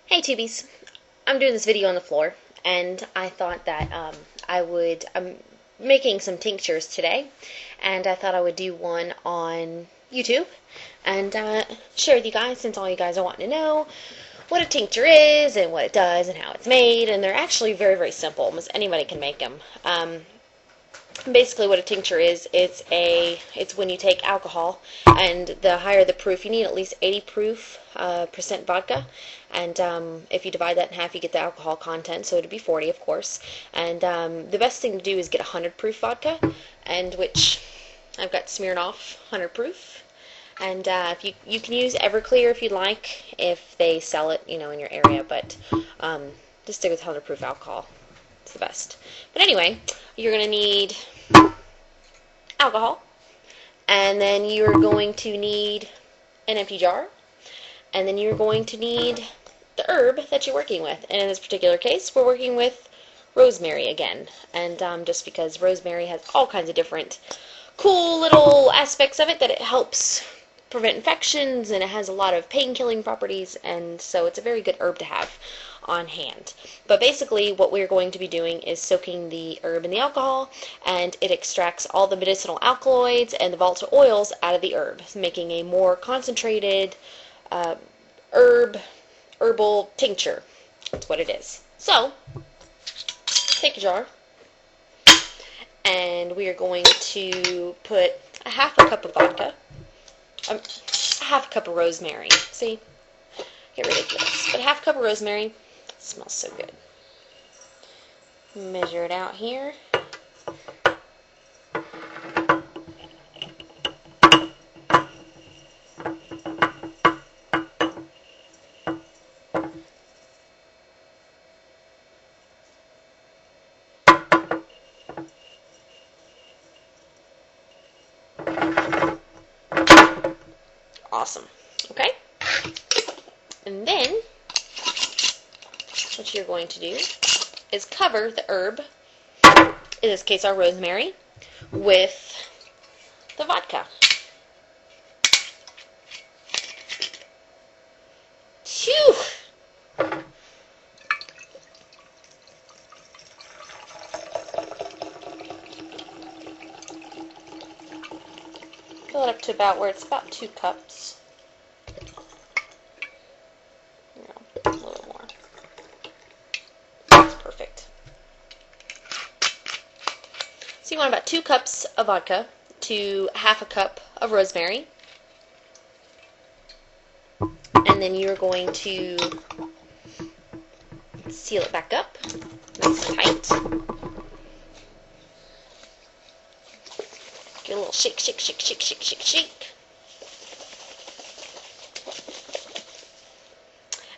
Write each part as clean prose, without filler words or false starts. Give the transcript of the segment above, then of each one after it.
Hey tubies, I'm doing this video on the floor, and I thought that I'm making some tinctures today, and I thought I would do one on YouTube, and share with you guys, since all you guys are wanting to know what a tincture is, and what it does, and how it's made, and they're actually very, very simple. Almost anybody can make them. Basically what a tincture is, it's when you take alcohol, and the higher the proof, you need at least 80 proof percent vodka, and if you divide that in half, you get the alcohol content, so it'd be 40, of course. And the best thing to do is get 100 proof vodka, and which I've got Smirnoff 100 proof. And if you can use Everclear if you'd like, if they sell it, in your area, but just stick with 100 proof alcohol. It's the best. But anyway, you're going to need alcohol, and then you're going to need an empty jar, and then you're going to need the herb that you're working with. And in this particular case, we're working with rosemary again, and just because rosemary has all kinds of different cool little aspects of it, that it helps prevent infections, and it has a lot of pain-killing properties, and so it's a very good herb to have on hand. But basically what we're going to be doing is soaking the herb in the alcohol, and it extracts all the medicinal alkaloids and the volatile oils out of the herb, making a more concentrated herbal tincture. That's what it is. So take a jar, and we are going to put a half a cup of vodka, a half a cup of rosemary. See, get ridiculous, but a half a cup of rosemary. Smells so good. Measure it out here. Awesome. Okay? And then what you're going to do is cover the herb, in this case our rosemary, with the vodka. Phew! Fill it up to about where it's about 2 cups. A little more. That's perfect. So you want about 2 cups of vodka to half a cup of rosemary. And then you're going to seal it back up nice and tight. Give it a little shake, shake, shake, shake, shake, shake, shake.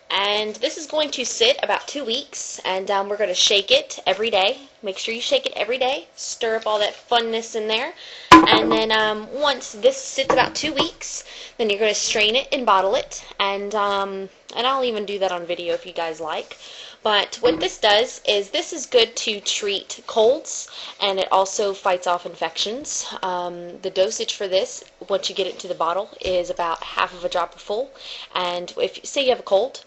And this is going to sit about 2 weeks, and we're going to shake it every day. Make sure you shake it every day. Stir up all that funness in there. And then once this sits about 2 weeks, then you're going to strain it and bottle it. And I'll even do that on video if you guys like. But what this does is this is good to treat colds, and it also fights off infections. The dosage for this, once you get it into the bottle, is about half of a dropper full. And if say you have a cold,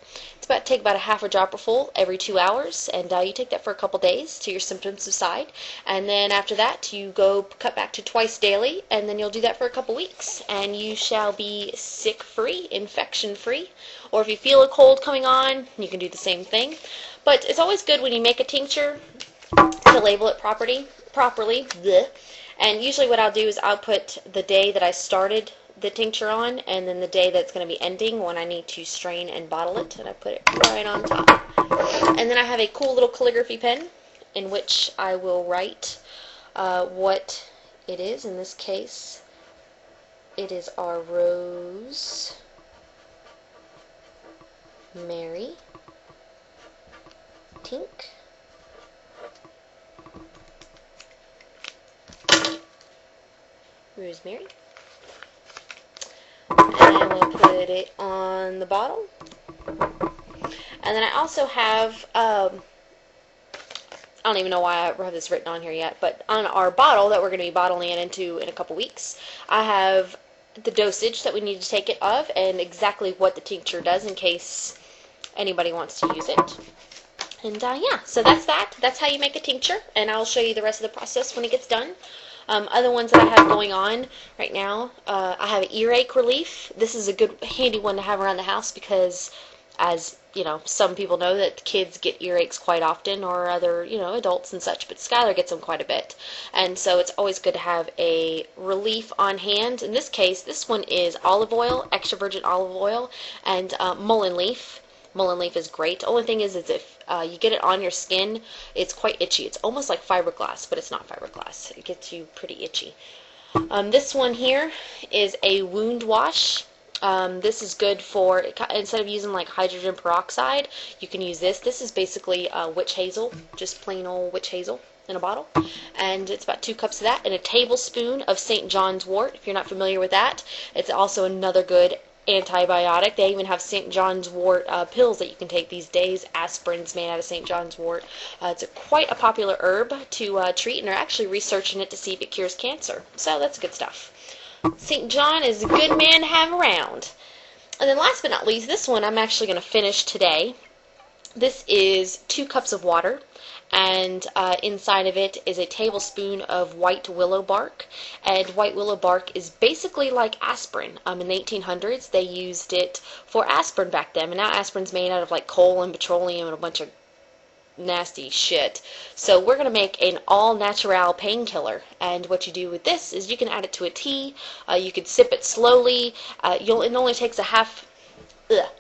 take about a half a dropper full every 2 hours, and you take that for a couple days till your symptoms subside. And then after that, you go cut back to twice daily, and then you'll do that for a couple weeks, and you shall be sick-free, infection-free. Or if you feel a cold coming on, you can do the same thing. But it's always good when you make a tincture to label it properly. Bleh. And usually what I'll do is I'll put the day that I started the tincture on, and then the day that's going to be ending when I need to strain and bottle it, and I put it right on top. And then I have a cool little calligraphy pen in which I will write what it is. In this case, it is our Rose Mary Tink. Rosemary. And I'm going to put it on the bottle. And then I also have, I don't even know why I have this written on here yet, but on our bottle that we're going to be bottling it into in a couple weeks, I have the dosage that we need to take it of, and exactly what the tincture does in case anybody wants to use it. And yeah, so that's that. That's how you make a tincture, and I'll show you the rest of the process when it gets done. Other ones that I have going on right now, I have earache relief. This is a good, handy one to have around the house because, as you know, some people know that kids get earaches quite often, or other, adults and such, but Skylar gets them quite a bit. And so it's always good to have a relief on hand. In this case, this one is olive oil, extra virgin olive oil, and mullein leaf. Mullein leaf is great. The only thing is if you get it on your skin, it's quite itchy. It's almost like fiberglass, but it's not fiberglass. It gets you pretty itchy. This one here is a wound wash. This is good for, instead of using like hydrogen peroxide, you can use this. This is basically witch hazel, just plain old witch hazel in a bottle. And it's about 2 cups of that, and a tablespoon of St. John's wort, if you're not familiar with that. It's also another good antibiotic. They even have St. John's wort pills that you can take these days. Aspirin's made out of St. John's wort. It's quite a popular herb to treat, and they're actually researching it to see if it cures cancer. So that's good stuff. St. John is a good man to have around. And then last but not least, this one I'm actually going to finish today. This is 2 cups of water, and inside of it is a tablespoon of white willow bark. And white willow bark is basically like aspirin. In the 1800s, they used it for aspirin back then, and now aspirin's made out of like coal and petroleum and a bunch of nasty shit. So we're going to make an all-natural painkiller, and what you do with this is you can add it to a tea. You can sip it slowly. It only takes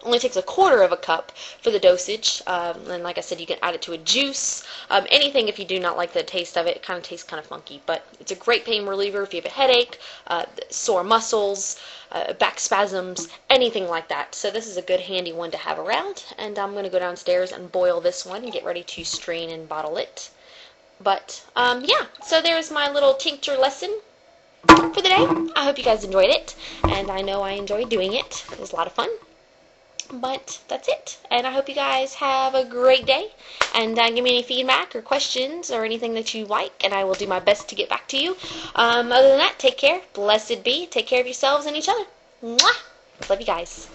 only takes a quarter of a cup for the dosage, and like I said, you can add it to a juice, anything. If you do not like the taste of it, it kind of tastes kind of funky, but it's a great pain reliever if you have a headache, sore muscles, back spasms, anything like that. So this is a good handy one to have around, and I'm going to go downstairs and boil this one and get ready to strain and bottle it. But yeah, so there's my little tincture lesson for the day. I hope you guys enjoyed it, and I know I enjoyed doing it. It was a lot of fun. But that's it, and I hope you guys have a great day, and give me any feedback or questions or anything that you like, and I will do my best to get back to you. Other than that, take care, blessed be, take care of yourselves and each other. Mwah! Love you guys.